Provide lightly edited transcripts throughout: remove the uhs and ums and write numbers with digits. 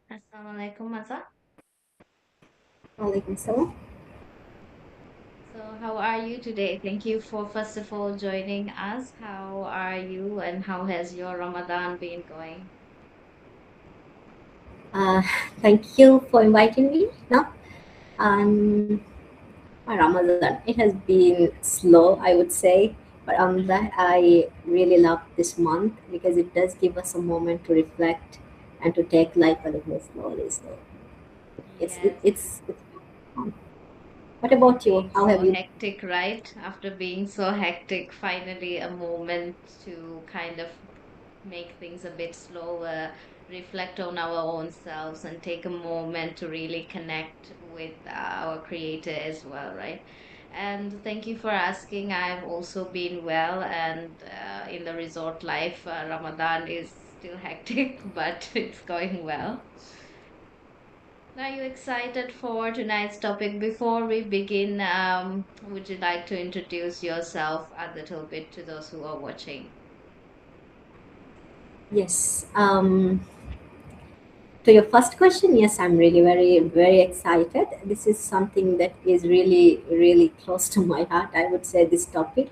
Assalamualaikum, Masa. Walaikum salam. So, how are you today? Thank you for first of all joining us. How are you and how has your Ramadan been going? Uh, Thank you for inviting me. Now, um, my Ramadan, it has been slow, I would say, but I really love this month because it does give us a moment to reflect and to take life a little slowly. So Yes, it's fun. What about you? being How so have you? hectic, right? After being so hectic, finally a moment to kind of make things a bit slower, reflect on our own selves, and take a moment to really connect with our creator as well, right? And thank you for asking. I've also been well, and in the resort life, Ramadan is still hectic, but it's going well. Are you excited for tonight's topic? Before we begin, would you like to introduce yourself a little bit to those who are watching? Yes. To your first question, yes, I'm really very excited. This is something that is really close to my heart. I would say this topic.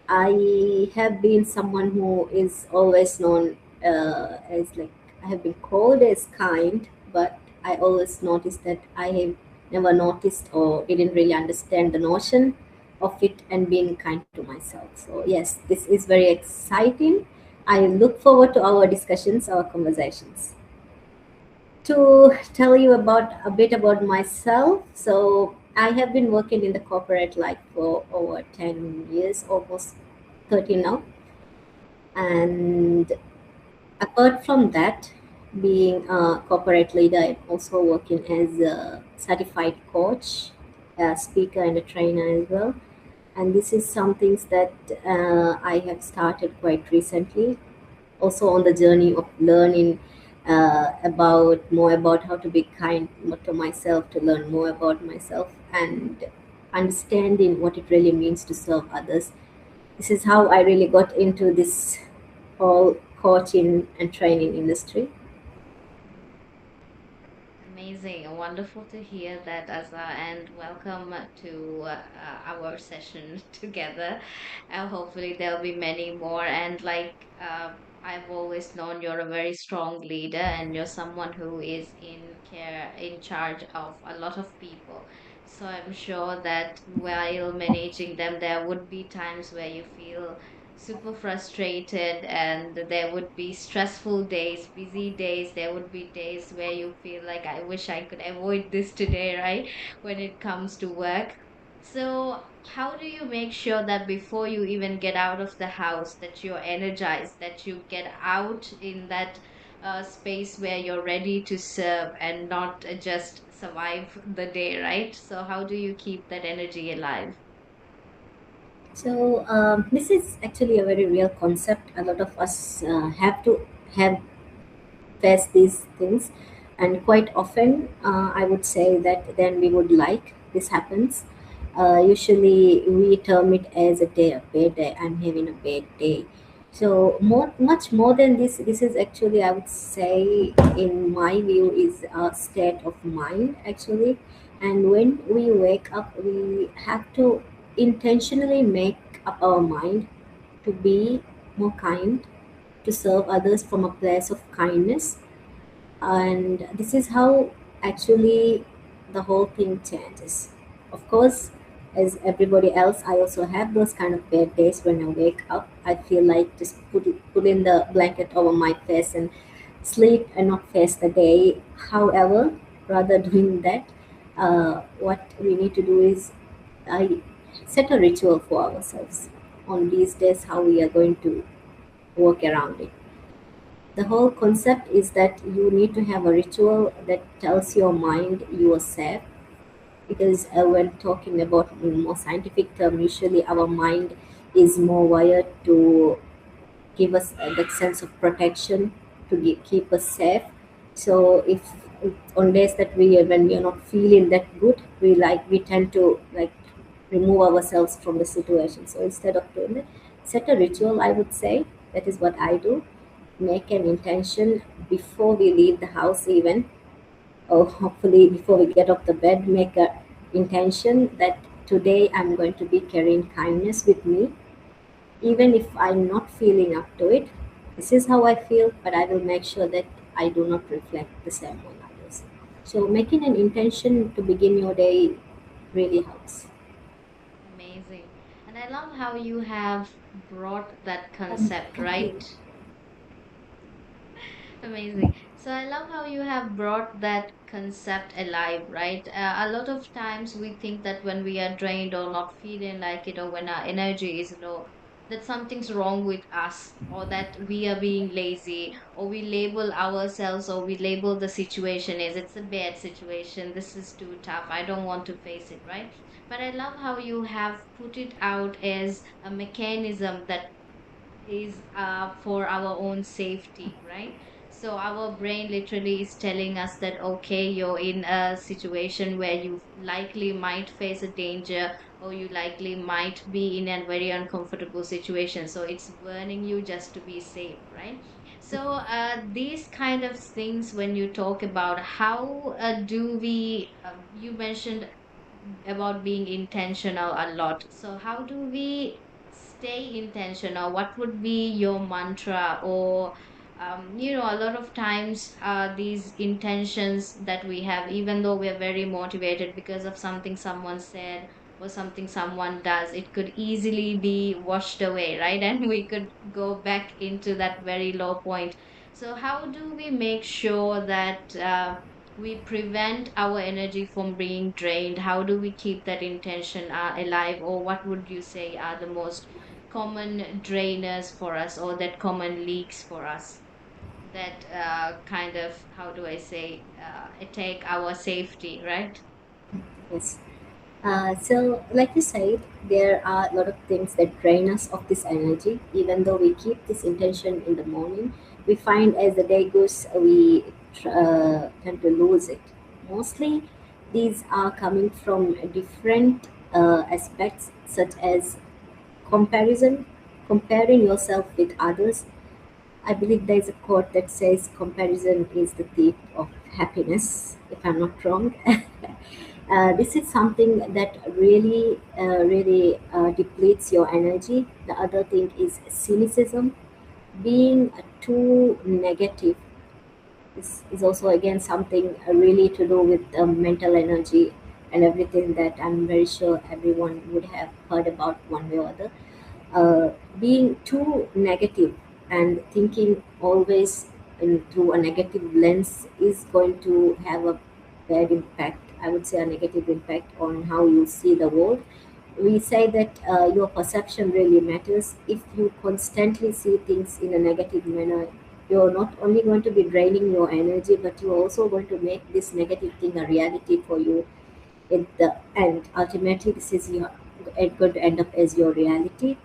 I have been someone who is always known as like I have been called as kind, but I always noticed that I have never noticed or didn't really understand the notion of it and being kind to myself. So yes, this is very exciting. I look forward to our discussions, our conversations. To tell you about a bit about myself, so I have been working in the corporate life for over 10 years, almost 13 now. And apart from that, being a corporate leader, I'm also working as a certified coach, a speaker, and a trainer as well. And this is some things that I have started quite recently, also on the journey of learning about more about how to be kind to myself, to learn more about myself, and understanding what it really means to serve others. This is how I really got into this whole coaching and training industry. Amazing. Wonderful to hear that, Asa, and welcome to our session together. Hopefully, there'll be many more. And I've always known you're a very strong leader and you're someone who is in charge of a lot of people. So I'm sure that while managing them, there would be times where you feel super frustrated and there would be stressful days, busy days. There would be days where you feel like I wish I could avoid this today, right? When it comes to work. So how do you make sure that before you even get out of the house that you're energized, that you get out in that space where you're ready to serve and not just survive the day, right? So how do you keep that energy alive? So this is actually a very real concept. A lot of us have to have face these things, and quite often I would say that then we would like this happens. Usually we term it as a day, a bad day. I'm having a bad day. So much more than this, this is actually, I would say, in my view, is a state of mind actually. And when we wake up, we have to intentionally make up our mind to be more kind, to serve others from a place of kindness. And this is how actually the whole thing changes. Of course, as everybody else, I also have those kind of bad days. When I wake up, I feel like just put in the blanket over my face and sleep and not face the day. However, rather doing that, what we need to do is I set a ritual for ourselves on these days, how we are going to work around it. The whole concept is that you need to have a ritual that tells your mind you are safe, because when talking about in more scientific term, usually our mind is more wired to give us that sense of protection, to keep us safe. So if on days that when we are not feeling that good, we tend to like remove ourselves from the situation. So instead of doing that, set a ritual, I would say. That is what I do. Make an intention before we leave the house even. or hopefully before we get off the bed, make a intention that today I'm going to be carrying kindness with me, even if I'm not feeling up to it. This is how I feel, but I will make sure that I do not reflect the same on others. So making an intention to begin your day really helps. Amazing. And I love how you have brought that concept, Okay. right? Amazing. So I love how you have brought that concept alive, right? A lot of times we think that when we are drained or not feeling like it, or when our energy is low, that something's wrong with us, or that we are being lazy, or we label ourselves, or we label the situation as it's a bad situation, this is too tough, I don't want to face it, right? But I love how you have put it out as a mechanism that is for our own safety, right? So our brain literally is telling us that, okay, you're in a situation where you likely might face a danger, or you likely might be in a very uncomfortable situation. So it's warning you just to be safe, right? So these kind of things, when you talk about how do we, you mentioned about being intentional a lot. So, how do we stay intentional? What would be your mantra? Or, a lot of times, these intentions that we have, even though we're very motivated because of something someone said or something someone does, it could easily be washed away, right? And we could go back into that very low point. So, how do we make sure that? We prevent our energy from being drained? How do we keep that intention alive? Or what would you say are the most common drainers for us, or that common leaks for us, that kind of, how do I say, attack our safety, right? Yes. So, like you said, there are a lot of things that drain us of this energy. Even though we keep this intention in the morning, we find as the day goes, we tend to lose it. Mostly, these are coming from different aspects, such as comparison, comparing yourself with others. I believe there is a quote that says comparison is the thief of happiness, if I'm not wrong. This is something that really depletes your energy. The other thing is cynicism. Being too negative is also again something really to do with mental energy and everything that I'm very sure everyone would have heard about one way or other. Being too negative and thinking always through a negative lens is going to have a bad impact. I would say a negative impact on how you see the world. We say that your perception really matters. If you constantly see things in a negative manner, you're not only going to be draining your energy, but you're also going to make this negative thing a reality for you at the end. Ultimately, this is your going to end up as your reality.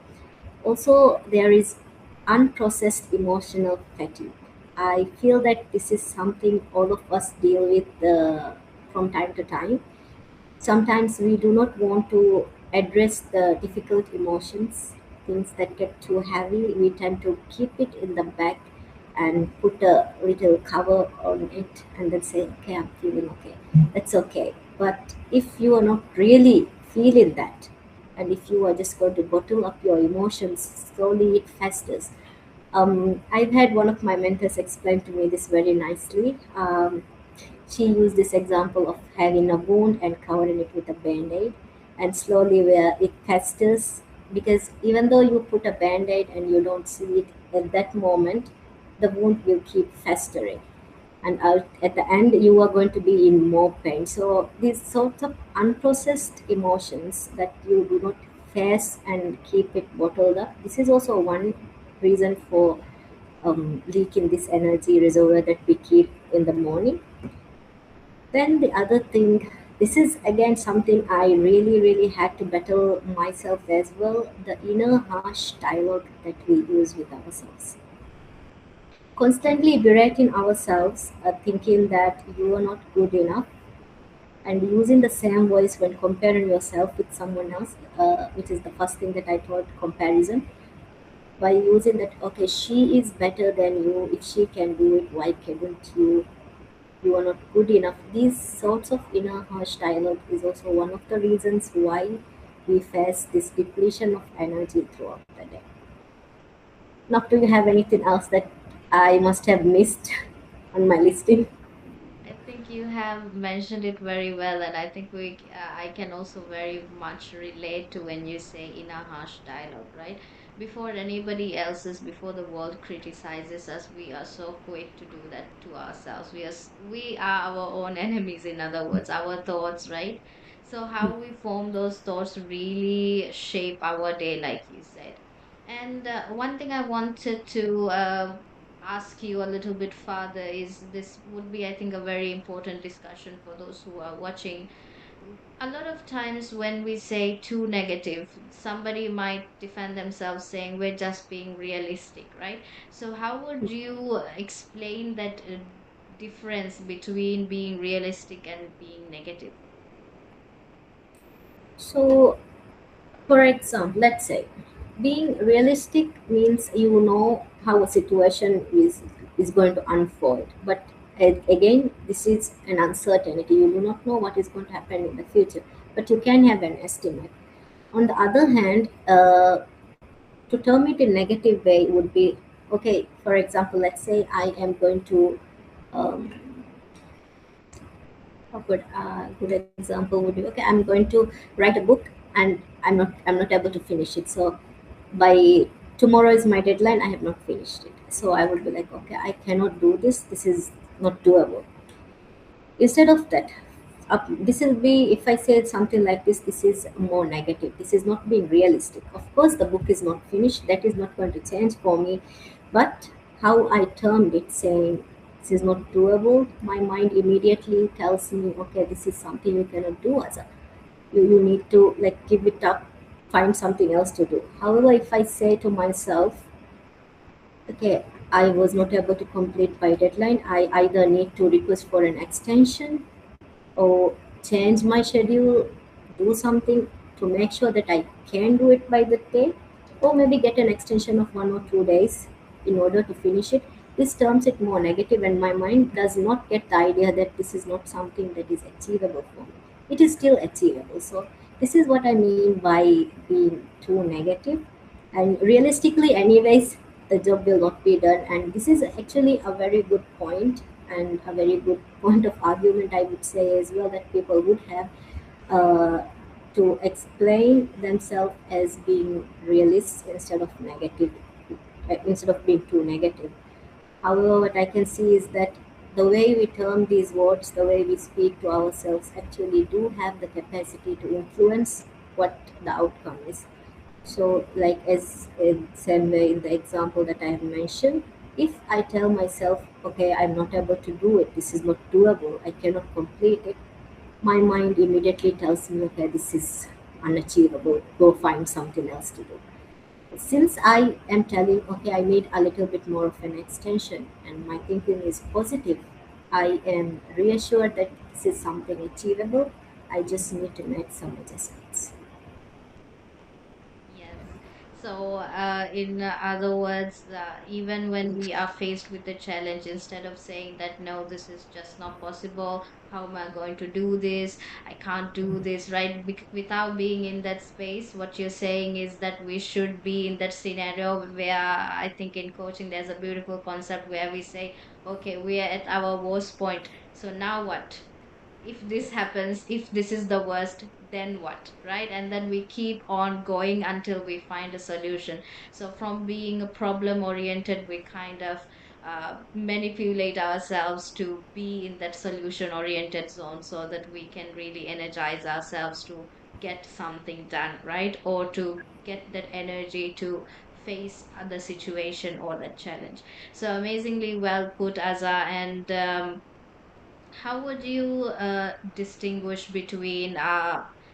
Also, there is unprocessed emotional fatigue. I feel that this is something all of us deal with from time to time. Sometimes we do not want to address the difficult emotions, things that get too heavy. We tend to keep it in the back and put a little cover on it and then say, okay, I'm feeling okay. That's okay. But if you are not really feeling that, and if you are just going to bottle up your emotions, slowly it festers. I've had one of my mentors explain to me this very nicely. She used this example of having a wound and covering it with a band-aid, and slowly where it festers, because even though you put a band-aid and you don't see it at that moment, the wound will keep festering, and at the end you are going to be in more pain. So these sorts of unprocessed emotions that you do not face and keep it bottled up, this is also one reason for leaking this energy reservoir that we keep in the morning. Then the other thing, this is again something I really had to battle myself as well, the inner harsh dialogue that we use with ourselves. Constantly berating ourselves, thinking that you are not good enough, and using the same voice when comparing yourself with someone else, which is the first thing that I taught, comparison. By using that, okay, she is better than you, if she can do it, why can't you? you are not good enough. These sorts of inner harsh dialogue is also one of the reasons why we face this depletion of energy throughout the day. Now, do you have anything else that I must have missed on my listing? I think you have mentioned it very well, and I think I can also very much relate to when you say inner harsh dialogue, right? Before anybody else's, before the world criticizes us, we are so quick to do that to ourselves. We are our own enemies, in other words, our thoughts, right? So how we form those thoughts really shape our day, like you said. And one thing I wanted to ask you a little bit further is this would be, I think, a very important discussion for those who are watching. A lot of times when we say too negative, somebody might defend themselves saying we're just being realistic, right? So how would you explain that difference between being realistic and being negative? So, for example, let's say being realistic means you know how a situation is going to unfold, but again, this is an uncertainty. You do not know what is going to happen in the future, but you can have an estimate. On the other hand, to term it in negative way would be okay. For example, let's say I am going to um, a good example would be okay. I'm going to write a book and I'm not able to finish it. So by tomorrow is my deadline. I have not finished it. So I would be like, okay, I cannot do this. This is not doable. Instead of that, this will be if I say something like this. This is more negative. This is not being realistic. Of course, the book is not finished. That is not going to change for me. But how I termed it, saying this is not doable, my mind immediately tells me, okay, this is something you cannot do. As a you need to like give it up, find something else to do. However, if I say to myself, okay, I was not able to complete by deadline, I either need to request for an extension or change my schedule, do something to make sure that I can do it by the day, or maybe get an extension of 1 or 2 days in order to finish it. This terms it more negative, and my mind does not get the idea that this is not something that is achievable for me. It is still achievable. So, this is what I mean by being too negative. And realistically, anyways, the job will not be done. And this is actually a very good point and a very good point of argument, I would say, as well, that people would have uh, to explain themselves as being realist instead of negative, instead of being too negative. However, what I can see is that the way we term these words, the way we speak to ourselves, actually do have the capacity to influence what the outcome is. So, like as in same way in the example that I have mentioned, if I tell myself, okay, I'm not able to do it, this is not doable, I cannot complete it, my mind immediately tells me, okay, this is unachievable, go find something else to do. Since I am telling, okay, I need a little bit more of an extension, and my thinking is positive, I am reassured that this is something achievable. I just need to make some adjustments. Yes. So, in other words, even when we are faced with the challenge, instead of saying that, no, this is just not possible, how am I going to do this? I can't do this, right? Without being in that space, what you're saying is that we should be in that scenario where I think in coaching, there's a beautiful concept where we say, okay, we are at our worst point. So now what? If this happens, if this is the worst, then what, right? And then we keep on going until we find a solution. So from being a problem oriented, we kind of manipulate ourselves to be in that solution oriented zone so that we can really energize ourselves to get something done, right? Or to get that energy to face the situation or the challenge. So amazingly well put, Aza. And how would you distinguish between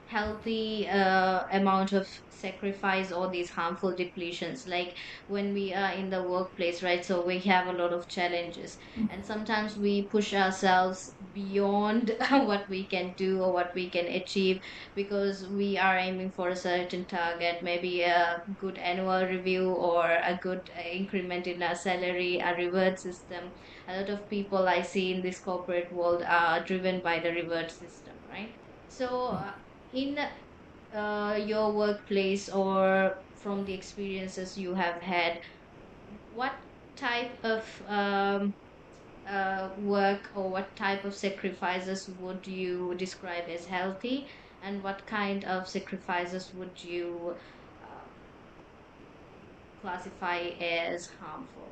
healthy amount of sacrifice or these harmful depletions? Like when we are in the workplace, right? So we have a lot of challenges, and sometimes we push ourselves beyond what we can do or what we can achieve because we are aiming for a certain target, maybe a good annual review or a good increment in our salary, a reward system, a lot of people I see in this corporate world are driven by the reward system, right? So, in your workplace or from the experiences you have had, what type of work or what type of sacrifices would you describe as healthy, and what kind of sacrifices would you uh, classify as harmful?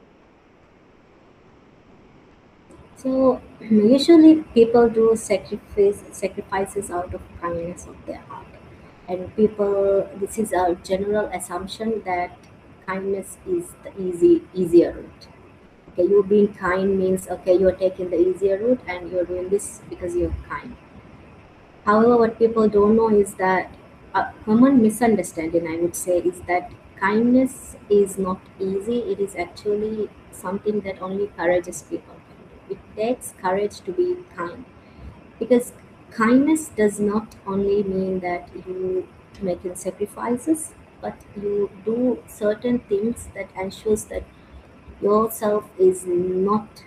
So usually people do sacrifices out of kindness of their heart, and people. This is a general assumption that kindness is the easier route. Okay, you being kind means okay, you're taking the easier route, and you're doing this because you're kind. However, what people don't know is that a common misunderstanding, I would say, is that kindness is not easy. It is actually something that only courageous people can do. It takes courage to be kind, because kindness does not only mean that you making sacrifices, but you do certain things that ensures that yourself is not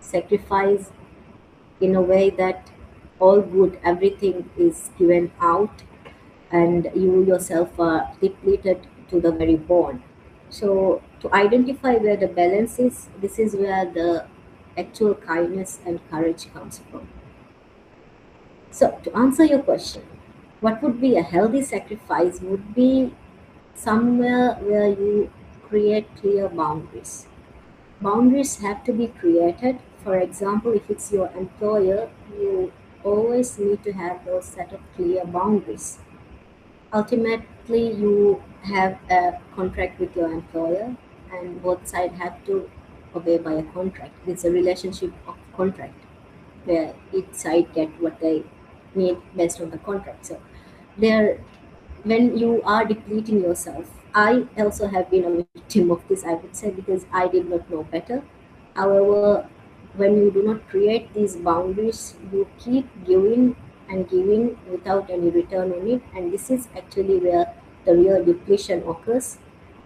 sacrificed in a way that all good everything is given out and you yourself are depleted to the very bone. So to identify where the balance is, this is where the actual kindness and courage comes from. So to answer your question, what would be a healthy sacrifice would be somewhere where you create clear boundaries. Boundaries have to be created. For example, if it's your employer, you always need to have those set of clear boundaries. Ultimately, you have a contract with your employer, and both sides have to obey by a contract. It's a relationship of contract where each side get what they need based on the contract. So, there, when you are depleting yourself, I also have been a victim of this, I would say, because I did not know better. However, when you do not create these boundaries, you keep giving and giving without any return on it, and this is actually where the real depletion occurs,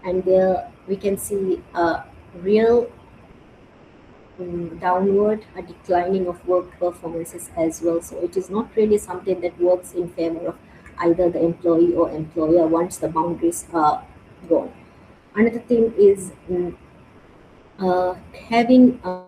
and there we can see a real downward, a declining of work performances as well. So it is not really something that works in favor of either the employee or employer once the boundaries are gone. Another thing is having a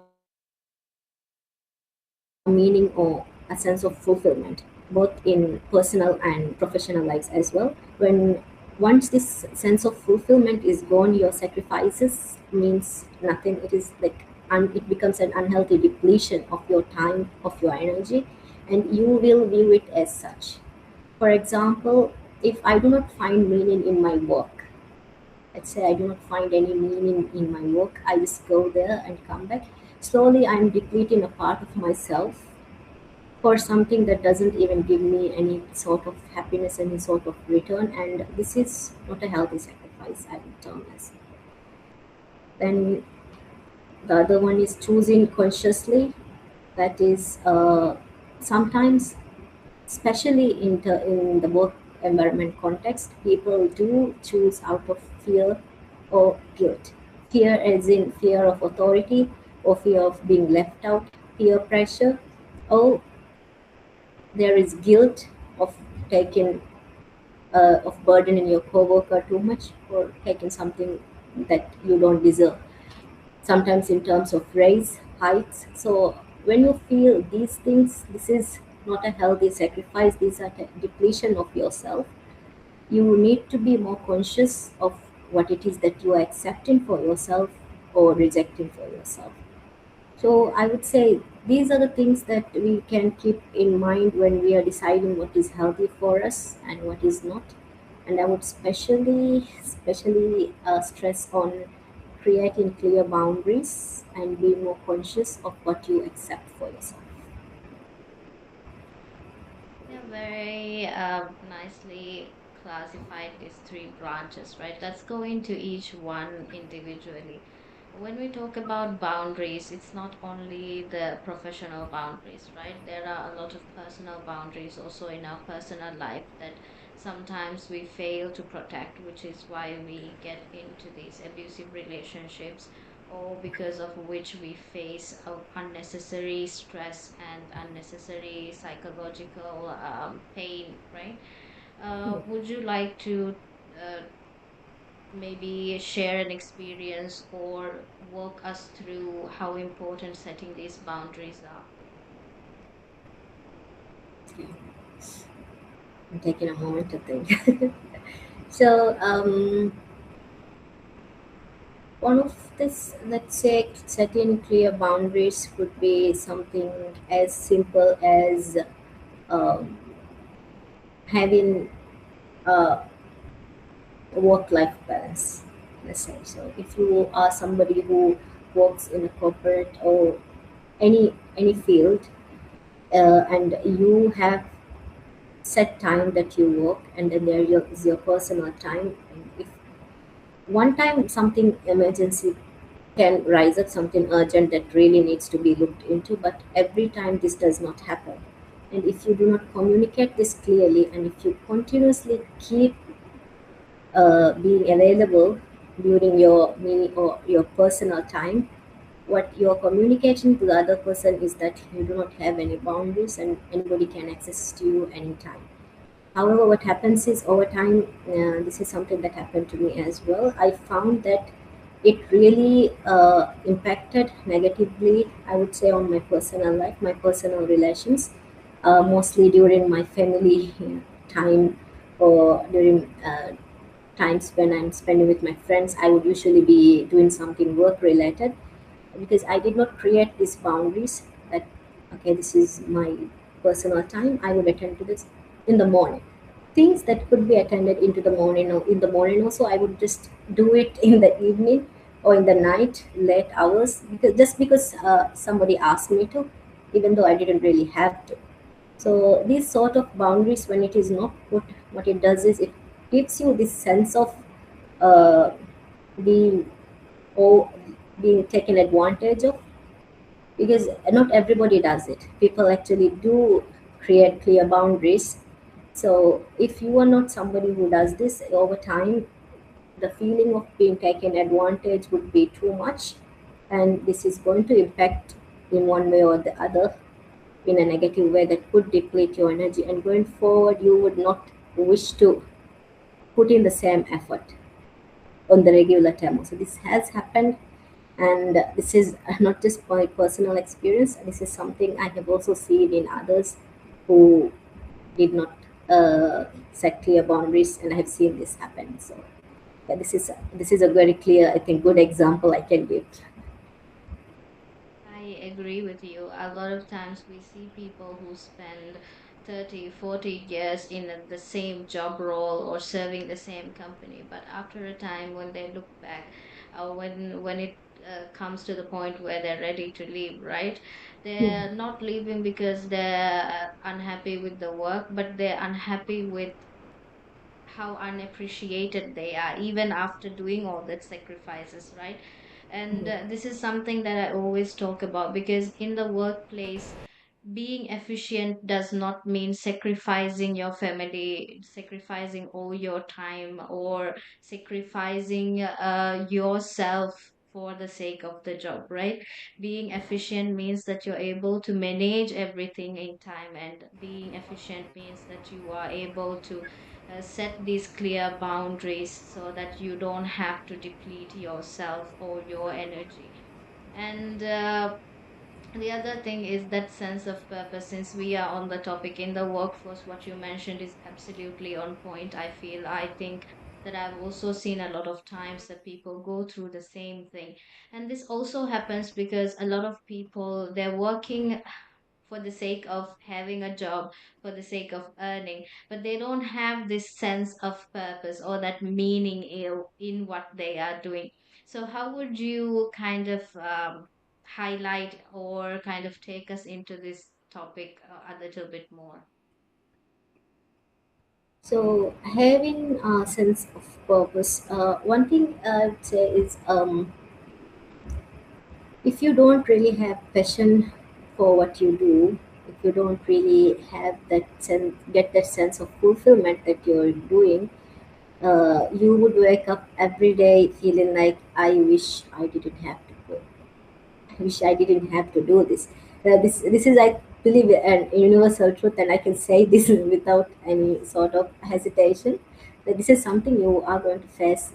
meaning or a sense of fulfillment, both in personal and professional lives as well. When once this sense of fulfillment is gone, your sacrifices means nothing. It is like it becomes an unhealthy depletion of your time, of your energy, and you will view it as such. For example, if I do not find meaning in my work, let's say I do not find any meaning in my work, I just go there and come back. Slowly, I'm depleting a part of myself for something that doesn't even give me any sort of happiness, any sort of return, and this is not a healthy sacrifice, I would term as. Then the other one is choosing consciously. That is sometimes, especially in the work environment context, people do choose out of fear or guilt. Fear as in fear of authority or fear of being left out, peer pressure, or there is guilt of taking of burdening your coworker too much or taking something that you don't deserve. Sometimes in terms of raise, heights. So when you feel these things, this is not a healthy sacrifice. These are depletion of yourself. You need to be more conscious of what it is that you are accepting for yourself or rejecting for yourself. So I would say these are the things that we can keep in mind when we are deciding what is healthy for us and what is not. And I would especially stress on creating clear boundaries and being more conscious of what you accept for yourself. Yeah, very nicely classified these three branches, right? Let's go into each one individually. When we talk about boundaries, it's not only the professional boundaries, right? There are a lot of personal boundaries also in our personal life that sometimes we fail to protect, which is why we get into these abusive relationships, or because of which we face unnecessary stress and unnecessary psychological pain, right? Would you like to uh, maybe share an experience or walk us through how important setting these boundaries are? Yeah, I'm taking a moment to think. So, one of this, let's say, setting clear boundaries could be something as simple as um, having a work-life balance. Let's say, so if you are somebody who works in a corporate or any field, and you have set time that you work, and then is your personal time. And if one time something emergency can rise up, something urgent that really needs to be looked into, but every time this does not happen, and if you do not communicate this clearly, and if you continuously keep being available during your mini or your personal time, what you're communicating to the other person is that you do not have any boundaries and anybody can access to you anytime. However, what happens is over time, this is something that happened to me as well. I found that it really impacted negatively, I would say, on my personal life, my personal relations, mostly during my family time or during times when I'm spending with my friends. I would usually be doing something work related because I did not create these boundaries that, okay, this is my personal time. I would attend to this in the morning. Things that could be attended into the morning or in the morning also, I would just do it in the evening or in the night, late hours, because just because somebody asked me to, even though I didn't really have to. So these sort of boundaries, when it is not put, what it does is it gives you this sense of uh, being or being taken advantage of, because not everybody does it. People actually do create clear boundaries. So if you are not somebody who does this over time, the feeling of being taken advantage would be too much, and this is going to impact in one way or the other in a negative way that could deplete your energy, and going forward you would not wish to put in the same effort on the regular term. So this has happened, and this is not just my personal experience. This is something I have also seen in others who did not set clear boundaries, and I have seen this happen. So yeah, this is a very clear, I think, good example I can give. I agree with you. A lot of times we see people who spend 30, 40 years in the same job role or serving the same company, but after a time when they look back, when it comes to the point where they're ready to leave, right? Hmm. They're not leaving because they're unhappy with the work, but they're unhappy with how unappreciated they are even after doing all that sacrifices, right? And this is something that I always talk about, because in the workplace, being efficient does not mean sacrificing your family, sacrificing all your time, or sacrificing yourself for the sake of the job, right? Being efficient means that you're able to manage everything in time, and being efficient means that you are able to set these clear boundaries so that you don't have to deplete yourself or your energy. And the other thing is that sense of purpose. Since we are on the topic in the workforce, what you mentioned is absolutely on point. I think that I've also seen a lot of times that people go through the same thing. And this also happens because a lot of people, they're working for the sake of having a job, for the sake of earning, but they don't have this sense of purpose or that meaning in what they are doing. So, how would you kind of highlight or kind of take us into this topic a little bit more? So having a sense of purpose, one thing I would say is, if you don't really have passion for what you do, if you don't really have that sense, get that sense of fulfillment that you're doing, you would wake up every day feeling like, I wish I didn't have to wish I didn't have to do this. This is, I believe, an universal truth, and I can say this without any sort of hesitation. That this is something you are going to face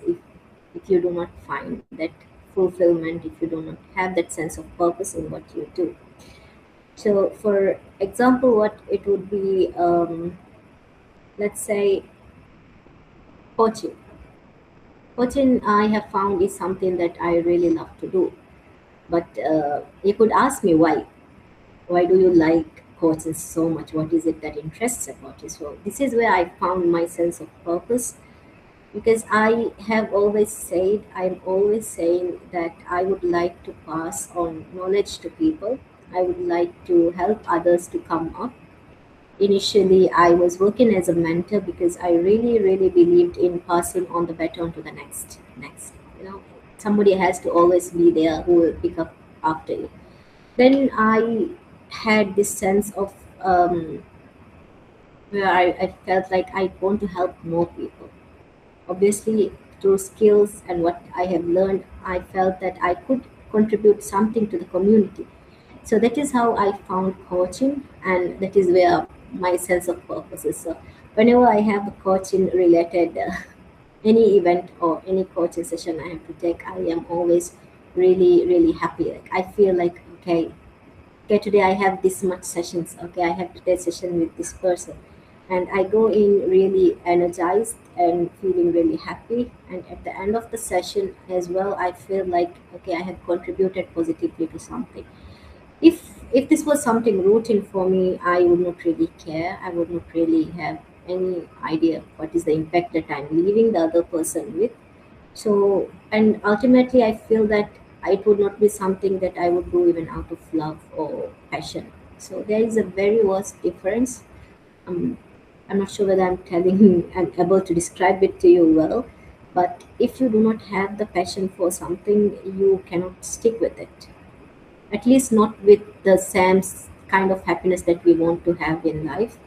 if you do not find that fulfillment, if you do not have that sense of purpose in what you do. So, for example, what it would be, let's say, coaching. Coaching, I have found, is something that I really love to do. But you could ask me why. Why do you like coaching so much? What is it that interests about you? So this is where I found my sense of purpose, because I have always said, I'm always saying that I would like to pass on knowledge to people. I would like to help others to come up. Initially, I was working as a mentor because I really, really believed in passing on the baton to the next. Somebody has to always be there who will pick up after you. Then I had this sense of, where I felt like I want to help more people. Obviously, through skills and what I have learned, I felt that I could contribute something to the community. So that is how I found coaching, and that is where my sense of purpose is. So whenever I have a coaching related any event or any coaching session I have to take, I am always really, really happy. Like, I feel like, okay, today I have this much sessions. Okay, I have today's session with this person, and I go in really energized and feeling really happy. And at the end of the session as well, I feel like, okay, I have contributed positively to something. If this was something routine for me, I would not really care. I would not really have any idea what is the impact that I'm leaving the other person with. So, and ultimately, I feel that it would not be something that I would do even out of love or passion. So there is a very vast difference. um, I'm not sure whether I'm telling I'm able to describe it to you well, but if you do not have the passion for something, you cannot stick with it. At least not with the same kind of happiness that we want to have in life.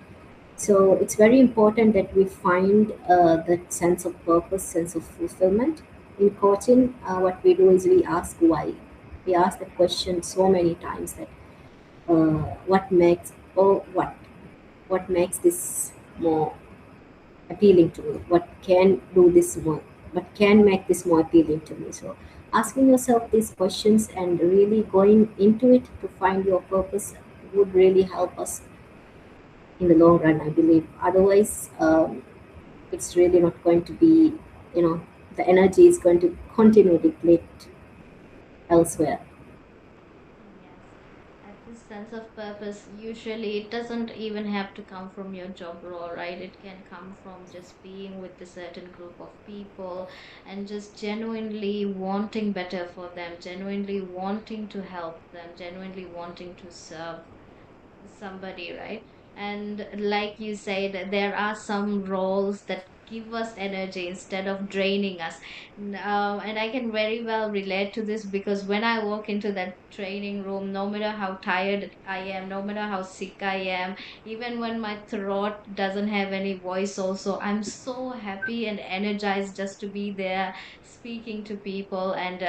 So it's very important that we find that sense of purpose, sense of fulfillment. In coaching, what we do is we ask why. We ask the question so many times that what makes, or what makes this more appealing to me, what can do this more, what can make this more appealing to me. So asking yourself these questions and really going into it to find your purpose would really help us in the long run, I believe. Otherwise, it's really not going to be, you know the energy is going to continue to deplete elsewhere. Yes. And this sense of purpose, usually it doesn't even have to come from your job role, right? It can come from just being with a certain group of people and just genuinely wanting better for them, genuinely wanting to help them, genuinely wanting to serve somebody, right? And like you said, there are some roles that give us energy instead of draining us. And I can very well relate to this because when I walk into that training room, no matter how tired I am, no matter how sick I am, even when my throat doesn't have any voice, also, I'm so happy and energized just to be there speaking to people and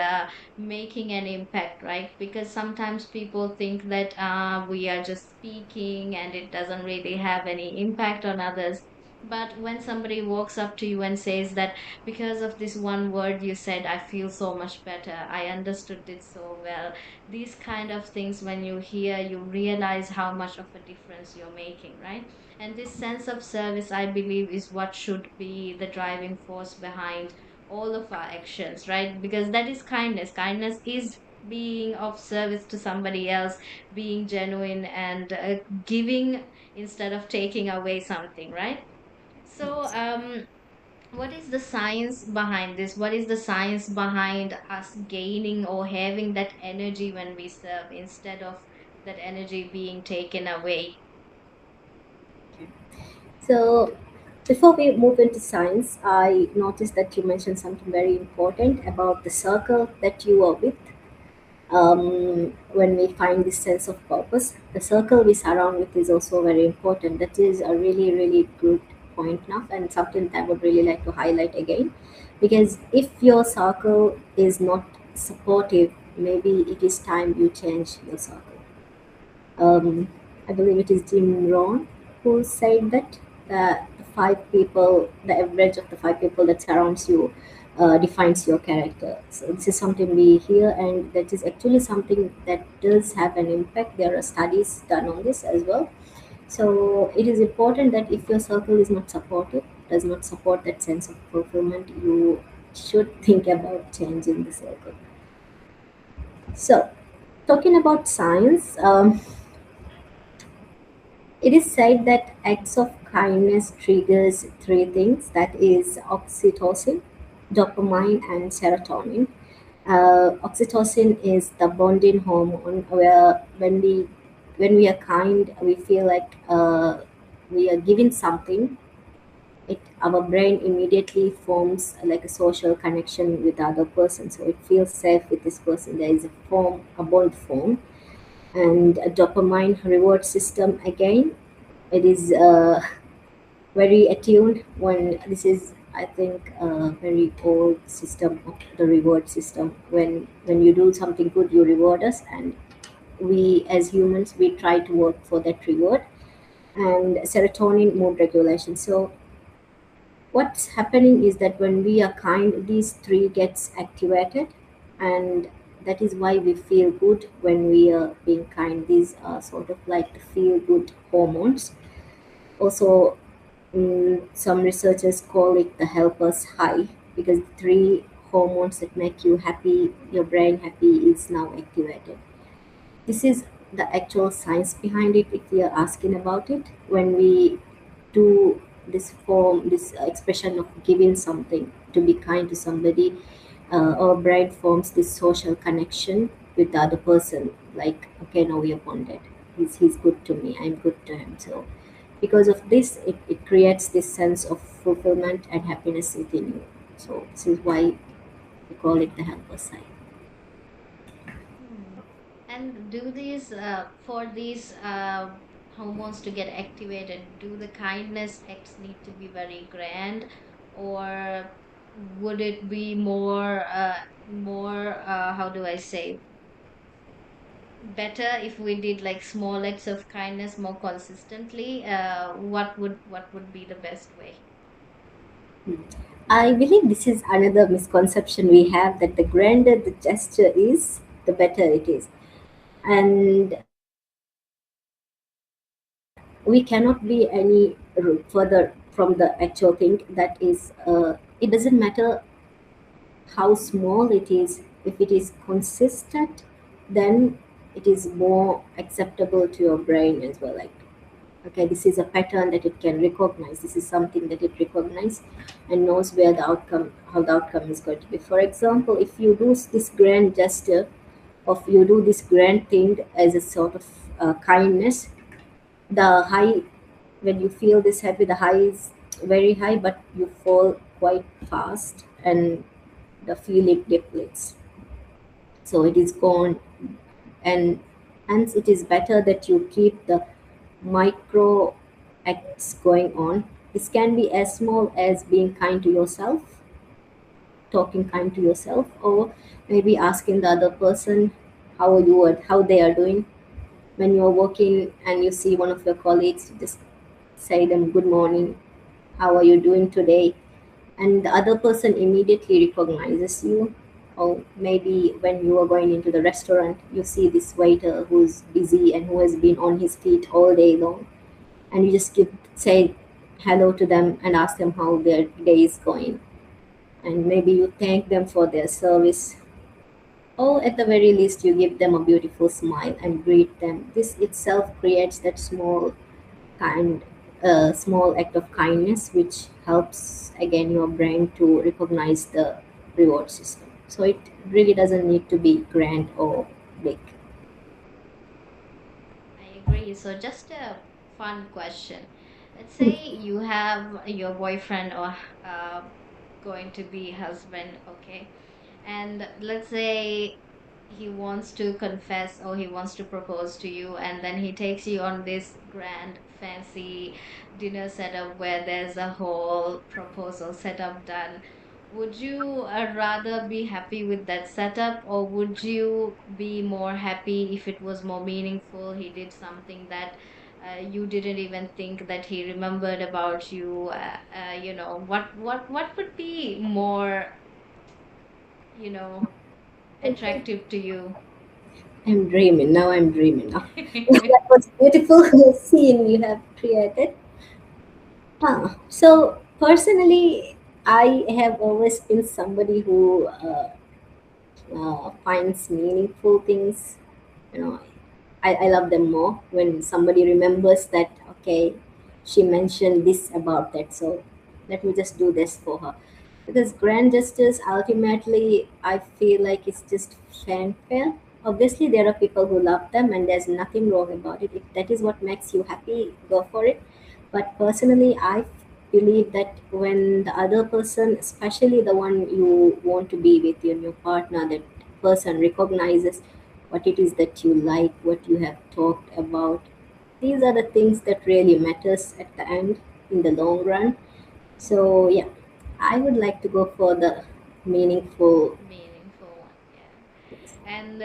making an impact, right? Because sometimes people think that we are just speaking and it doesn't really have any impact on others. But when somebody walks up to you and says that because of this one word you said, I feel so much better, I understood it so well. These kind of things, when you hear, you realize how much of a difference you're making, right? And this sense of service, I believe, is what should be the driving force behind all of our actions, right? Because that is kindness. Kindness is being of service to somebody else, being genuine and giving instead of taking away something, right? So, Yes. what is the science behind this? What is the science behind us gaining or having that energy when we serve instead of that energy being taken away? Okay. So before we move into science, I noticed that you mentioned something very important about the circle that you are with. When we find this sense of purpose, the circle we surround with is also very important. That is a really, really good point now, and something that I would really like to highlight again. Because if your circle is not supportive, maybe it is time you change your circle. um, I believe it is Jim Rohn who said that the five people, the average of the five people that surrounds you, defines your character. So this is something we hear, and that is actually something that does have an impact. There are studies done on this as well. So it is important that if your circle is not supportive, does not support that sense of fulfillment, you should think about changing the circle. So talking about science. It is said that acts of kindness triggers three things, that is oxytocin, dopamine, and serotonin. Oxytocin is the bonding hormone where when we are kind, we feel like we are giving something. It our brain immediately forms like a social connection with the other person, so it feels safe with this person. There is a bond form, and a dopamine reward system again. It is very attuned when this is, I think, a very old system of the reward system. When you do something good, you reward us, and we as humans we try to work for that reward. And serotonin, mood regulation. So what's happening is that when we are kind, these three gets activated, and that is why we feel good when we are being kind. These are sort of like the feel good hormones. Also, some researchers call it the helper's high, because the three hormones that make you happy, your brain happy, is now activated. This is the actual science behind it. If we are asking about it, when we do this expression of giving something, to be kind to somebody, our brain forms this social connection with the other person. Like, okay, now we are bonded. He's good to me. I'm good to him. So because of this, it creates this sense of fulfillment and happiness within you. So this is why we call it the helper side. Hmm. And do these for these hormones to get activated, do the kindness acts need to be very grand, or would it be more how do I say, better if we did like small acts of kindness more consistently? What would be the best way? Hmm. I believe this is another misconception we have, that the grander the gesture is, the better it is. And we cannot be any further from the actual thing. That is, it doesn't matter how small it is. If it is consistent, then it is more acceptable to your brain as well. Like, okay, this is a pattern that it can recognize. This is something that it recognizes and knows where the outcome, how the outcome is going to be. For example, if you do this grand gesture, of you do this grand thing as a sort of kindness, the high, when you feel this happy, the high is very high, but you fall quite fast, and the feeling depletes, so it is gone. And hence it is better that you keep the micro acts going on. This can be as small as being kind to yourself, talking kind to yourself, or maybe asking the other person how are you, or how they are doing. When you're working and you see one of your colleagues, just say them good morning, how are you doing today, and the other person immediately recognizes you. Or maybe when you are going into the restaurant, you see this waiter who's busy and who has been on his feet all day long, and you just say hello to them and ask them how their day is going, and maybe you thank them for their service, or at the very least you give them a beautiful smile and greet them. This itself creates that kind small act of kindness, which helps again your brain to recognize the reward system. So it really doesn't need to be grand or big. I agree. So just a fun question. Let's say you have your boyfriend or uh, going to be husband, okay? And let's say he wants to confess or he wants to propose to you, and then he takes you on this grand fancy dinner setup where there's a whole proposal setup done. Would you rather be happy with that setup, or would you be more happy if it was more meaningful? He did something that you didn't even think that he remembered about you. What would be more, you know, Okay. attractive to you? I'm dreaming now. I'm dreaming now. That was beautiful scene you have created. So personally, I have always been somebody who finds meaningful things. You know, I love them more when somebody remembers that. Okay, she mentioned this about that, so let me just do this for her. Because grand gestures ultimately, I feel like it's just fanfare. Obviously, there are people who love them, and there's nothing wrong about it. If that is what makes you happy, go for it. But personally, I believe that when the other person, especially the one you want to be with, your partner, that person recognizes what it is that you like, what you have talked about, these are the things that really matters at the end in the long run. So yeah, I would like to go for the meaningful. Meaningful one, yeah. And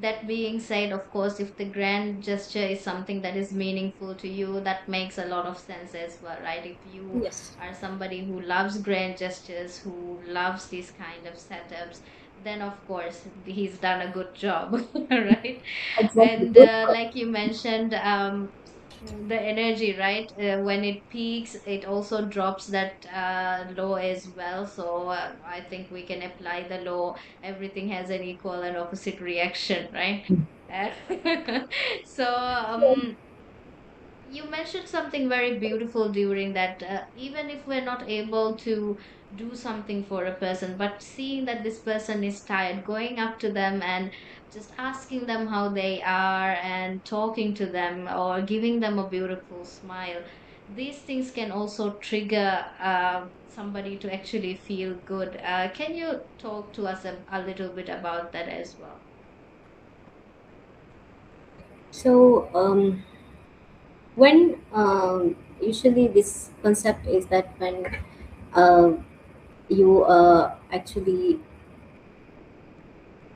that being said, of course, if the grand gesture is something that is meaningful to you, that makes a lot of sense as well, right? If you Yes, are somebody who loves grand gestures, who loves these kind of setups, then of course he's done a good job, right? exactly. And Good. like you mentioned, the energy, right? When it peaks, it also drops that low as well. So I think we can apply the law. Everything has an equal and opposite reaction, right? Uh, so you mentioned something very beautiful during that. Even if we're not able to do something for a person, but seeing that this person is tired, going up to them and just asking them how they are and talking to them or giving them a beautiful smile, these things can also trigger somebody to actually feel good. Can you talk to us a little bit about that as well? So when usually this concept is that when uh, you actually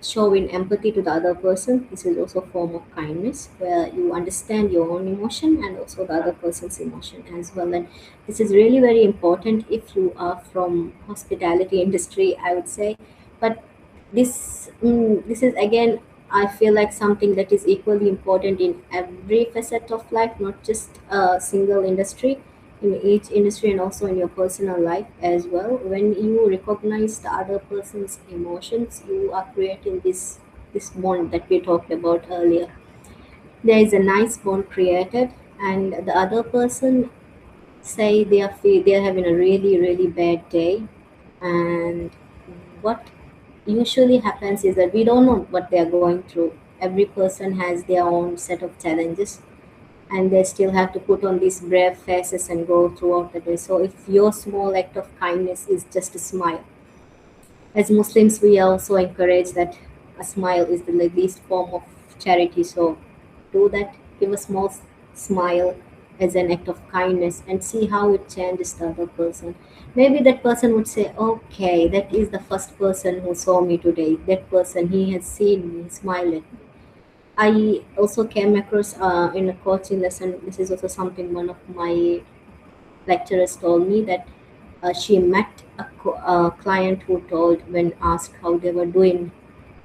showing empathy to the other person, this is also a form of kindness where you understand your own emotion and also the other person's emotion as well. And this is really very important if you are from hospitality industry, I would say. But this is again, I feel like something that is equally important in every facet of life, not just a single industry, in each industry and also in your personal life as well. When you recognize the other person's emotions, you are creating this bond that we talked about earlier. There is a nice bond created, and the other person, say they are having a really bad day, and what usually happens is that we don't know what they are going through. Every person has their own set of challenges, and they still have to put on these brave faces and go throughout the day. So if your small act of kindness is just a smile, as Muslims we also encourage that a smile is the least form of charity. So do that, give a small smile as an act of kindness and see how it changes the other person. Maybe that person would say, okay, that is the first person who saw me today. That person, he has seen me, smile at me. I also came across in a coaching lesson. This is also something one of my lecturers told me that she met a client who told, when asked how they were doing,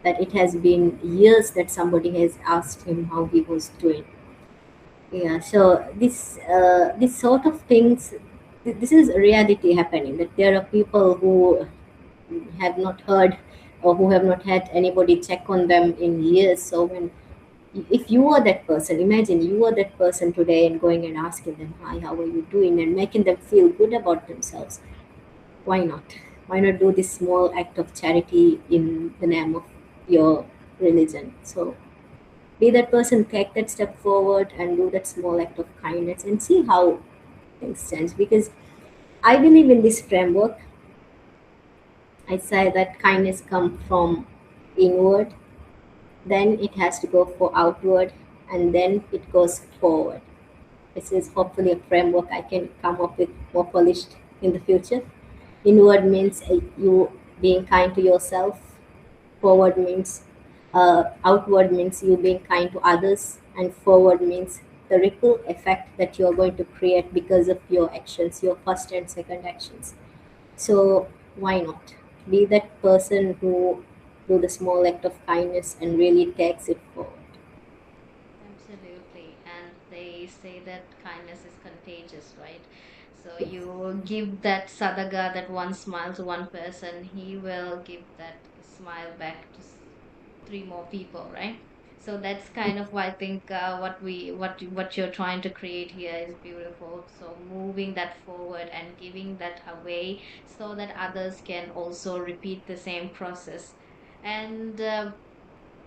that it has been years that somebody has asked him how he was doing. Yeah, so this sort of things, this is reality happening. That there are people who have not heard or who have not had anybody check on them in years. So when if you are that person, imagine you are that person today and going and asking them, hi, how are you doing, and making them feel good about themselves. Why not? Why not do this small act of charity in the name of your religion? So be that person, take that step forward and do that small act of kindness and see how things change. Because I believe in this framework. I say that kindness comes from inward, then it has to go for outward, and then it goes forward. This is hopefully a framework I can come up with more polished in the future. Inward means you being kind to yourself. Forward means outward means you being kind to others, and forward means the ripple effect that you are going to create because of your actions, your first and second actions. So why not be that person who do the small act of kindness and really takes it forward? Absolutely. And they say that kindness is contagious, right? So Yes. you give that sadaga, that one smile to one person, he will give that smile back to three more people, right? So that's kind of why I think what you're trying to create here is beautiful. So moving that forward and giving that away so that others can also repeat the same process. And a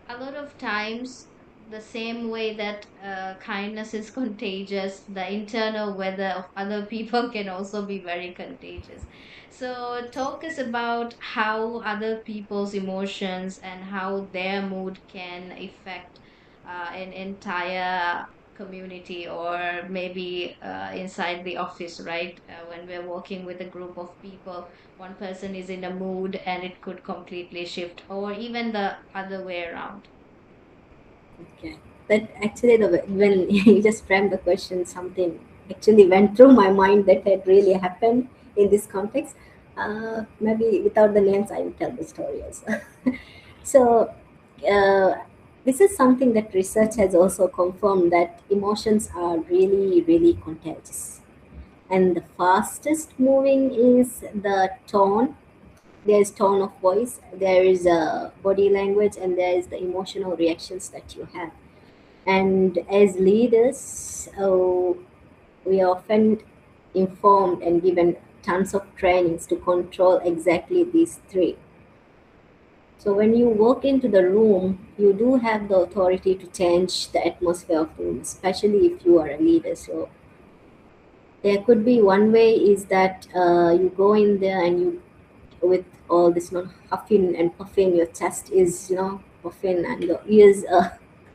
lot of times, the same way that kindness is contagious, the internal weather of other people can also be very contagious. So talk us about how other people's emotions and how their mood can affect an entire community, or maybe inside the office, right? When we're working with a group of people, one person is in a mood and it could completely shift, or even the other way around. Okay. That actually, when you just framed the question, something actually went through my mind that had really happened in this context. Maybe without the names, I will tell the story also. So, uh, this is something that research has also confirmed that emotions are really, really contagious. And the fastest moving is the tone. There is tone of voice, there is body language, and there is the emotional reactions that you have. And as leaders, we are often informed and given tons of trainings to control exactly these three. So when you walk into the room, you do have the authority to change the atmosphere of the room, especially if you are a leader. So there could be one way is that you go in there and you, with all this, huffing and puffing, your chest is, puffing, and your ears,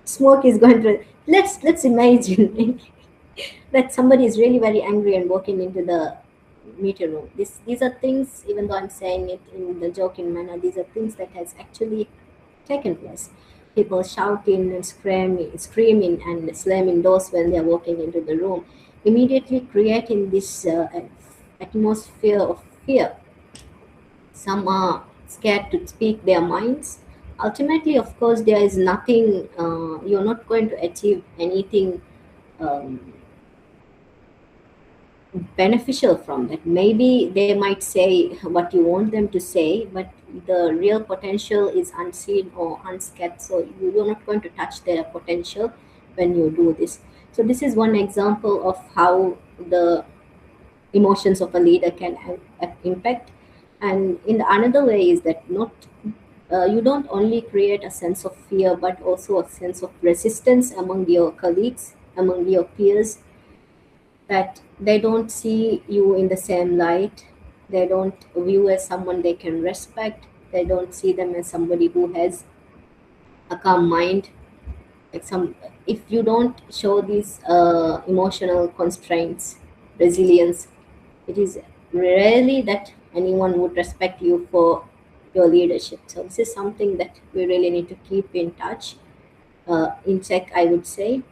smoke is going to. Let's imagine that somebody is really very angry and walking into the meeting room. These are things, even though I'm saying it in the joking manner, these are things that has actually taken place. People shouting and screaming and slamming doors when they're walking into the room, immediately creating this atmosphere of fear. Some are scared to speak their minds. Ultimately, of course, there is nothing, you're not going to achieve anything um, beneficial from that. Maybe they might say what you want them to say, but the real potential is unseen or unscathed. So you're not going to touch their potential when you do this. So this is one example of how the emotions of a leader can impact. And in the another way is that not you don't only create a sense of fear, but also a sense of resistance among your colleagues, among your peers, that they don't see you in the same light. They don't view as someone they can respect. They don't see them as somebody who has a calm mind. Like some, if you don't show these emotional constraints, resilience, it is rarely that anyone would respect you for your leadership. So this is something that we really need to keep in touch, in check, I would say.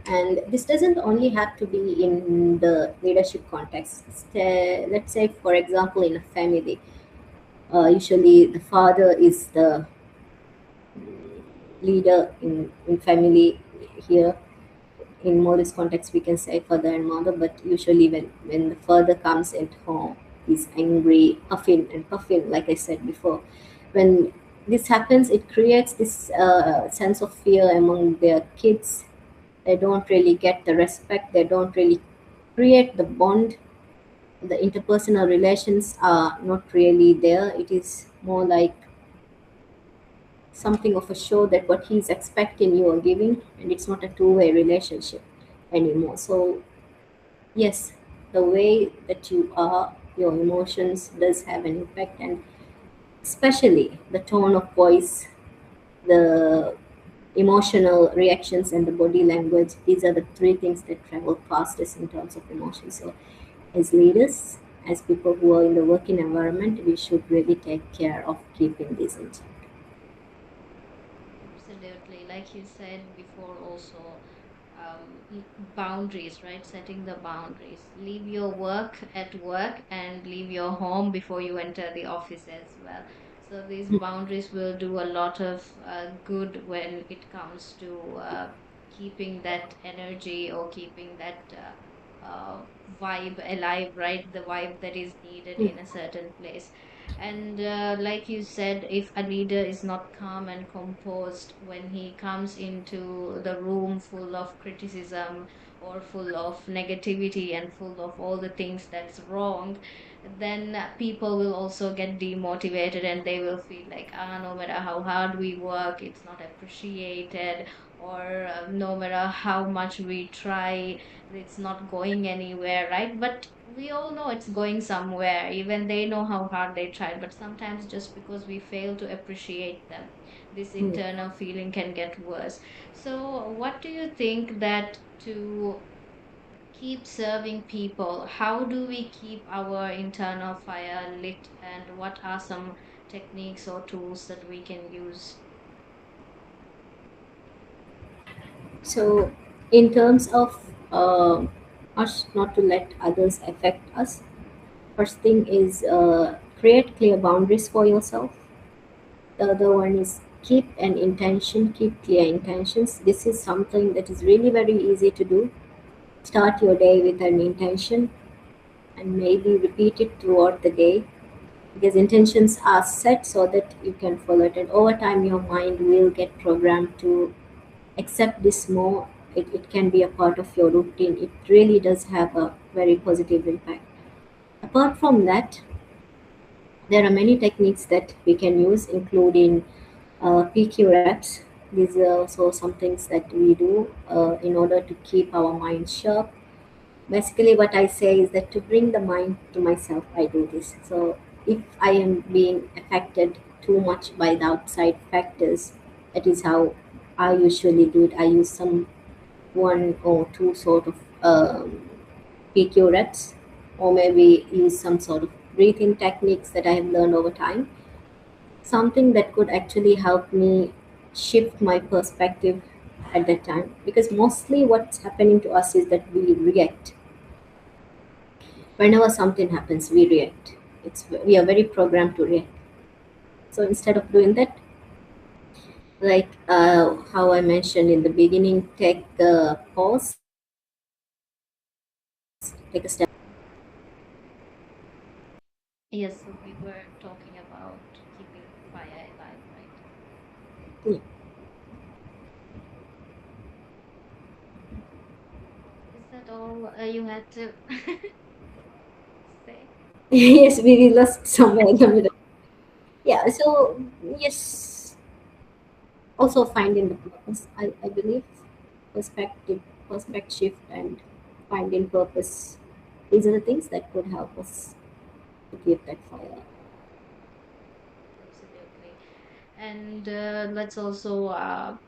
And this doesn't only have to be in the leadership context. Let's say, for example, in a family, usually the father is the leader in family here. In modest context, we can say father and mother, but usually when the father comes at home, he's angry, puffing and puffing, like I said before. When this happens, it creates this sense of fear among their kids. They don't really get the respect, they don't really create the bond. The interpersonal relations are not really there. It is more like something of a show that what he's expecting you are giving, and it's not a two-way relationship anymore. So yes, the way that you are, your emotions does have an impact, and especially the tone of voice, the emotional reactions, and the body language. These are the three things that travel fastest in terms of emotions. So as leaders, as people who are in the working environment, we should really take care of keeping these in check. Absolutely. Like you said before, also, boundaries, right? Setting the boundaries. Leave your work at work and leave your home before you enter the office as well. So these boundaries will do a lot of good when it comes to keeping that energy or keeping that vibe alive, right? The vibe that is needed Mm, in a certain place. And like you said, if a leader is not calm and composed when he comes into the room full of criticism or full of negativity and full of all the things that's wrong, then people will also get demotivated and they will feel like, no matter how hard we work, it's not appreciated, or no matter how much we try, it's not going anywhere, right? But we all know it's going somewhere. Even they know how hard they tried, but sometimes just because we fail to appreciate them, this mm. internal feeling can get worse. So what do you think that to keep serving people, how do we keep our internal fire lit, and what are some techniques or tools that we can use? So, in terms of us not to let others affect us, first thing is create clear boundaries for yourself. The other one is keep an intention, keep clear intentions. This is something that is really very easy to do. Start your day with an intention and maybe repeat it throughout the day, because intentions are set so that you can follow it, and over time your mind will get programmed to accept this more. It can be a part of your routine. It really does have a very positive impact. Apart from that, there are many techniques that we can use, including PQ reps. These are also some things that we do in order to keep our mind sharp. Basically, what I say is that to bring the mind to myself, I do this. So, if I am being affected too much by the outside factors, that is how I usually do it. I use some one or two sort of PQ reps, or maybe use some sort of breathing techniques that I have learned over time. Something that could actually help me shift my perspective at that time, because mostly what's happening to us is that we react. Whenever something happens, we react. We are very programmed to react. So instead of doing that, like how I mentioned in the beginning, take the pause, take a step. Yes, so we were talking about keeping fire alive, right? Yeah. Is that all you had to say? Yes, we lost somewhere in the middle. Yeah, so yes, also finding the purpose, I believe, perspective, perspective shift, and finding purpose. These are the things that could help us to keep that fire. Absolutely. And let's also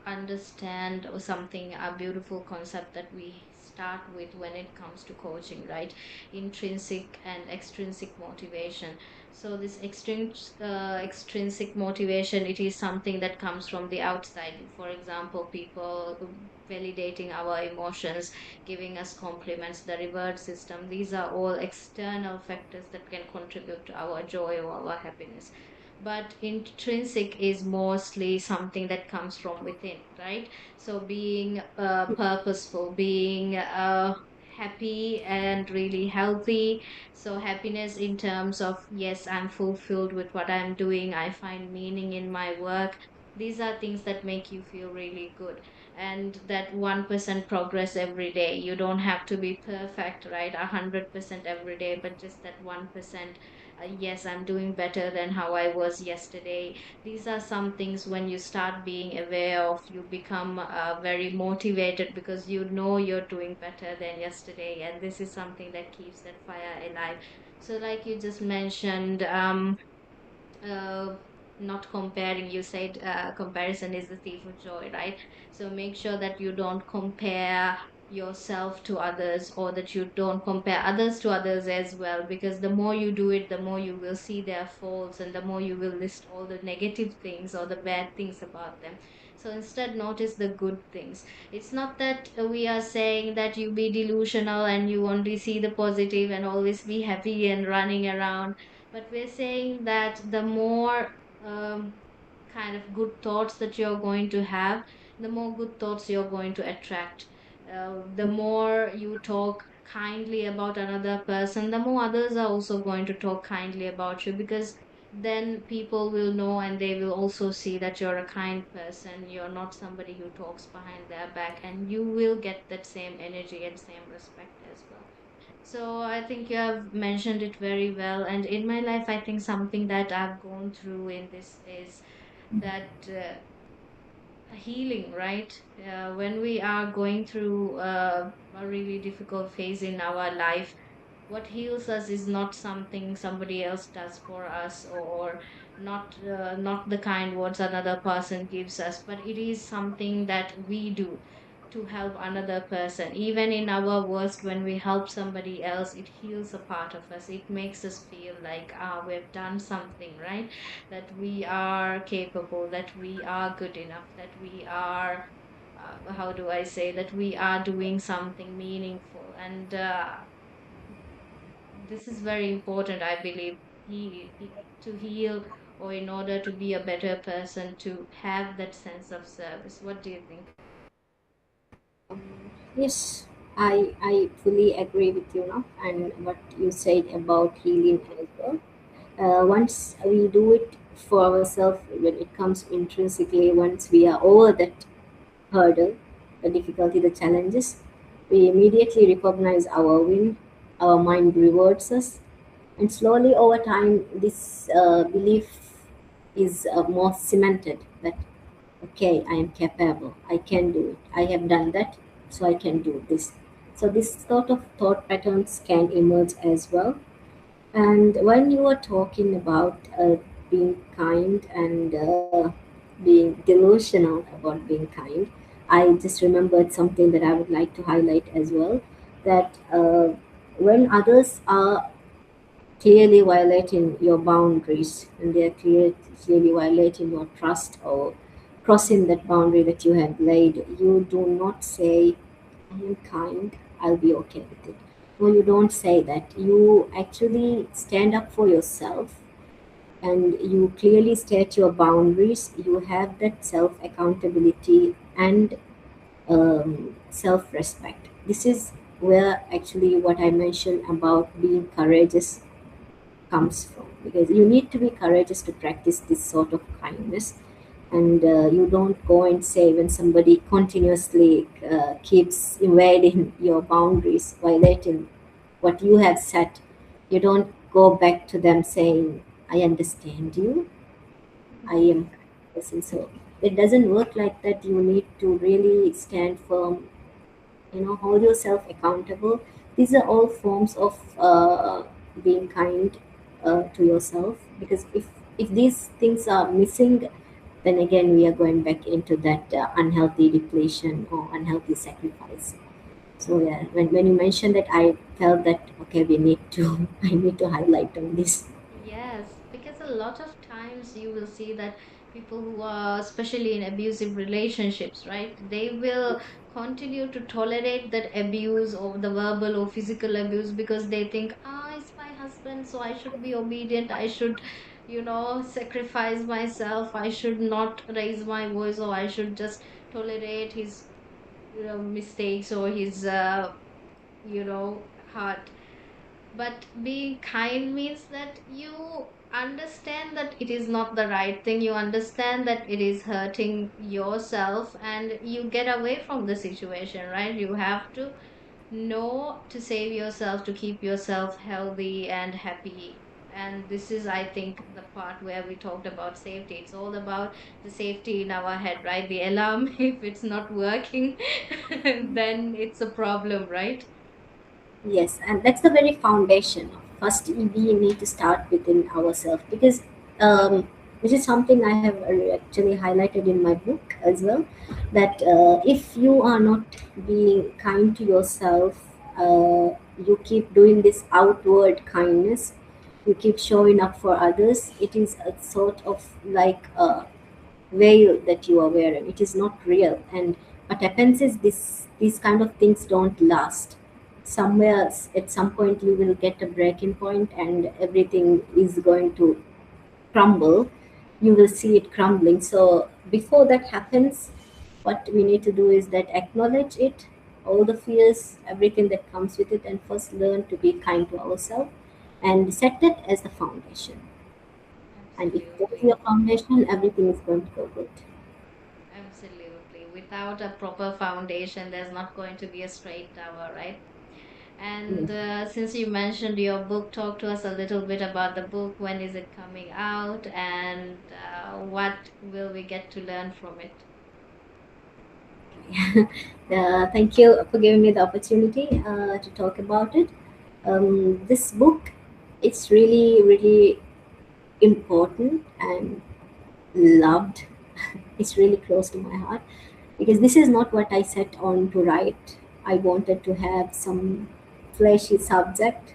understand something, a beautiful concept that we start with when it comes to coaching, right? Intrinsic and extrinsic motivation. So this extrinsic motivation, it is something that comes from the outside. For example, people validating our emotions, giving us compliments, the reward system. These are all external factors that can contribute to our joy or our happiness, but intrinsic is mostly something that comes from within, right? So being purposeful, being happy and really healthy. So happiness in terms of, yes, I'm fulfilled with what I'm doing, I find meaning in my work. These are things that make you feel really good. And that 1% progress every day, you don't have to be perfect, right, 100% every day, but just that 1%. Yes, I'm doing better than how I was yesterday. These are some things when you start being aware of, you become very motivated because you know you're doing better than yesterday. And this is something that keeps that fire alive. So, like you just mentioned, uh, not comparing, you said comparison is the thief of joy, right? So, make sure that you don't compare yourself to others, or that you don't compare others to others as well, because the more you do it, the more you will see their faults, and the more you will list all the negative things or the bad things about them. So instead, notice the good things. It's not that we are saying that you be delusional and you only see the positive and always be happy and running around, but we're saying that the more kind of good thoughts that you're going to have, the more good thoughts you're going to attract. The more you talk kindly about another person, the more others are also going to talk kindly about you, because then people will know and they will also see that you're a kind person. You're not somebody who talks behind their back, and you will get that same energy and same respect as well. So I think you have mentioned it very well. And in my life, I think something that I've gone through in this is that healing, right? When we are going through a really difficult phase in our life, what heals us is not something somebody else does for us, or not the kind words another person gives us, but it is something that we do to help another person. Even in our worst, when we help somebody else, it heals a part of us. It makes us feel like, we've done something, right? That we are capable, that we are good enough, that we are, how do I say, that we are doing something meaningful. And this is very important, I believe, to heal, or in order to be a better person, to have that sense of service. What do you think? Yes, I fully agree with you now, and what you said about healing as well. Once we do it for ourselves, when it comes intrinsically, once we are over that hurdle, the difficulty, the challenges, we immediately recognize our win. Our mind rewards us, and slowly over time, this belief is more cemented that okay, I am capable, I can do it, I have done that, so I can do this. So this sort of thought patterns can emerge as well. And when you are talking about being kind and being delusional about being kind, I just remembered something that I would like to highlight as well. That when others are clearly violating your boundaries and they are clearly violating your trust or crossing that boundary that you have laid, you do not say, I am kind, I'll be okay with it. No, you don't say that. You actually stand up for yourself and you clearly state your boundaries. You have that self accountability and self respect. This is where actually what I mentioned about being courageous comes from, because you need to be courageous to practice this sort of kindness. And you don't go and say when somebody continuously keeps invading your boundaries, violating what you have set, you don't go back to them saying, I understand you, I am person. So it doesn't work like that. You need to really stand firm, hold yourself accountable. These are all forms of being kind to yourself, because if these things are missing, then again we are going back into that unhealthy depletion or unhealthy sacrifice. So yeah, when you mentioned that, I felt that okay, we need to I need to highlight on this. Yes, because a lot of times you will see that people who are especially in abusive relationships, right? They will continue to tolerate that abuse, or the verbal or physical abuse, because they think, it's my husband, so I should be obedient. I should, sacrifice myself. I should not raise my voice, or I should just tolerate his, mistakes, or his, heart. But being kind means that you understand that it is not the right thing. You understand that it is hurting yourself, and you get away from the situation, right? You have to know to save yourself, to keep yourself healthy and happy. And this is, I think, the part where we talked about safety. It's all about the safety in our head, right? The alarm, if it's not working, then it's a problem, right? Yes, and that's the very foundation. First, we need to start within ourselves, because this is something I have actually highlighted in my book. as well, that if you are not being kind to yourself, you keep doing this outward kindness, you keep showing up for others, it is a sort of like a veil that you are wearing. It is not real. And what happens is this these kind of things don't last. Somewhere at some point you will get a breaking point and everything is going to crumble. You will see it crumbling. So before that happens, what we need to do is that acknowledge it, all the fears, everything that comes with it, and first learn to be kind to ourselves and set that as the foundation. And if that is Absolutely. your foundation, everything is going to go good. Absolutely. Without a proper foundation, there's not going to be a straight tower, right? Yeah. And since you mentioned your book, talk to us a little bit about the book. When is it coming out, and what will we get to learn from it? Thank you for giving me the opportunity to talk about it. This book, it's really, really important and loved. It's really close to my heart because this is not what I set on to write. I wanted to have some fleshy subject.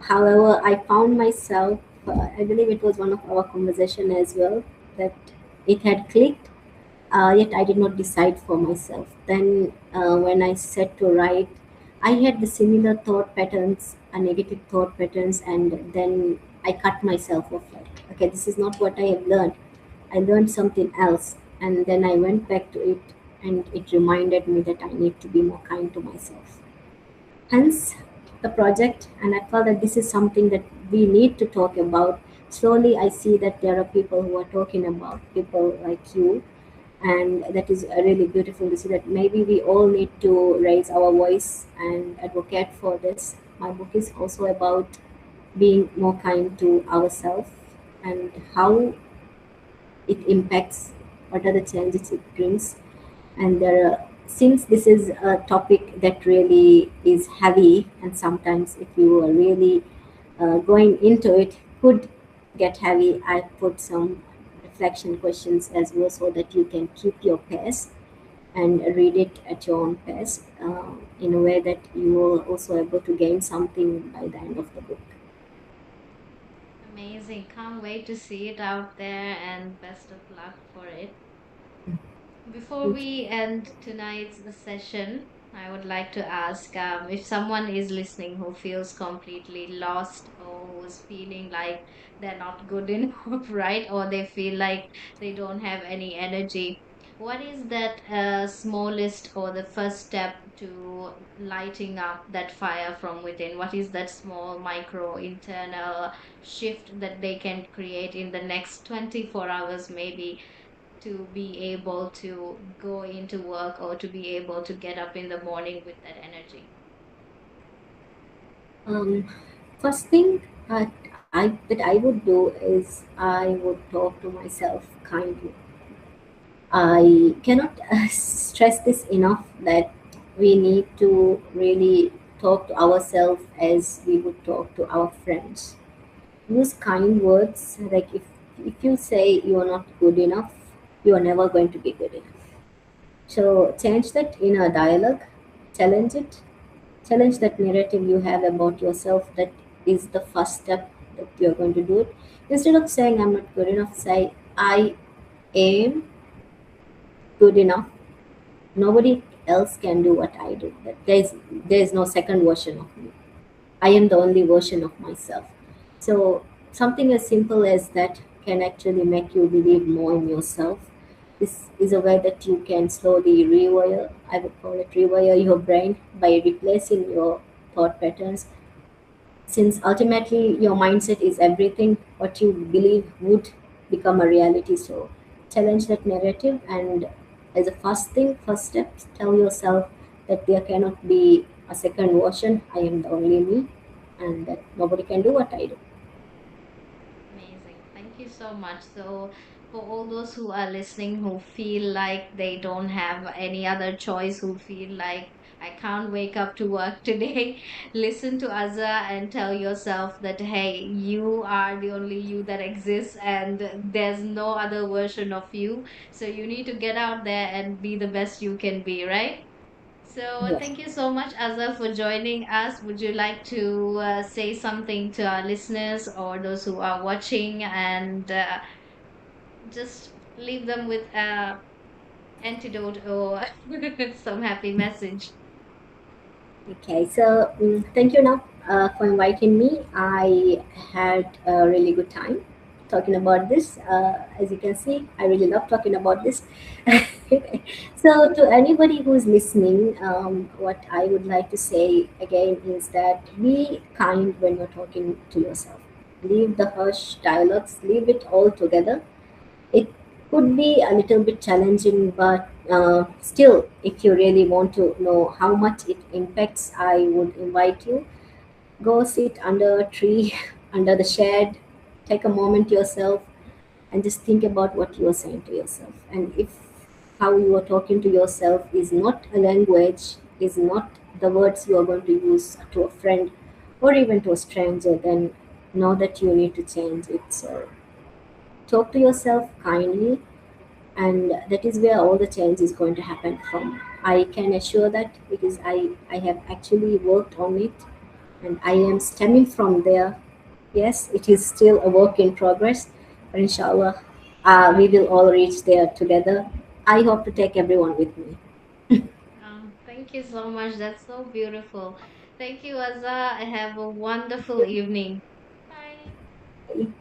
However, I found myself, I believe it was one of our conversation as well, that it had clicked, yet I did not decide for myself. Then, when I set to write, I had the similar thought patterns, negative thought patterns, and then I cut myself off. Like, okay, this is not what I have learned. I learned something else, and then I went back to it, and it reminded me that I need to be more kind to myself. Hence the project, and I felt that this is something that we need to talk about. Slowly, I see that there are people who are talking about, people like you, and that is really beautiful to see that maybe we all need to raise our voice and advocate for this. My book is also about being more kind to ourselves and how it impacts, what are the changes it brings. And there are, since this is a topic that really is heavy, and sometimes if you are really going into it could get heavy, I put some reflection questions as well so that you can keep your pace and read it at your own pace, in a way that you are also able to gain something by the end of the book. Amazing. Can't wait to see it out there, and best of luck for it. Before Thank you. we end tonight's session, I would like to ask if someone is listening who feels completely lost or who's feeling like they're not good enough, right? Or they feel like they don't have any energy. What is that smallest or the first step to lighting up that fire from within? What is that small micro internal shift that they can create in the next 24 hours, maybe, to be able to go into work or to be able to get up in the morning with that energy? um, First thing I would do is I would talk to myself kindly. I cannot stress this enough that we need to really talk to ourselves as we would talk to our friends. Use kind words, like if you say you are not good enough, you are never going to be good enough. So change that in a dialogue, challenge it, challenge that narrative you have about yourself. That is the first step that you're going to do it. Instead of saying I'm not good enough, say I am good enough. Nobody else can do what I do. That there is no second version of me. I am the only version of myself. So something as simple as that can actually make you believe more in yourself. This is a way that you can slowly rewire, I would call it rewire your brain by replacing your thought patterns, since ultimately your mindset is everything. What you believe would become a reality. So challenge that narrative, and as a first step, tell yourself that there cannot be a second version. I am the only me, and that nobody can do what I do. Amazing. Thank you so much. So, for all those who are listening who feel like they don't have any other choice, who feel like I can't wake up to work today. Listen to Azza and tell yourself that, hey, you are the only you that exists and there's no other version of you. So you need to get out there and be the best you can be, right? So Yes. thank you so much, Azza, for joining us. Would you like to say something to our listeners or those who are watching and just leave them with a antidote or some happy message? Okay, so thank you now for inviting me. I had a really good time talking about this. As you can see, I really love talking about this. So, to anybody who's listening, what I would like to say again is that be kind when you're talking to yourself. Leave the harsh dialogues, leave it all together. It could be a little bit challenging, but still, if you really want to know how much it impacts, I would invite you go sit under a tree, under the shade, take a moment yourself, and just think about what you are saying to yourself. And if how you are talking to yourself is not a language, is not the words you are going to use to a friend or even to a stranger, then know that you need to change it. So talk to yourself kindly, and that is where all the change is going to happen from. I can assure that because I have actually worked on it, and I am stemming from there. Yes, it is still a work in progress, but inshallah, we will all reach there together. I hope to take everyone with me. Thank you so much. That's so beautiful. Thank you, Azza. Have a wonderful evening. Bye.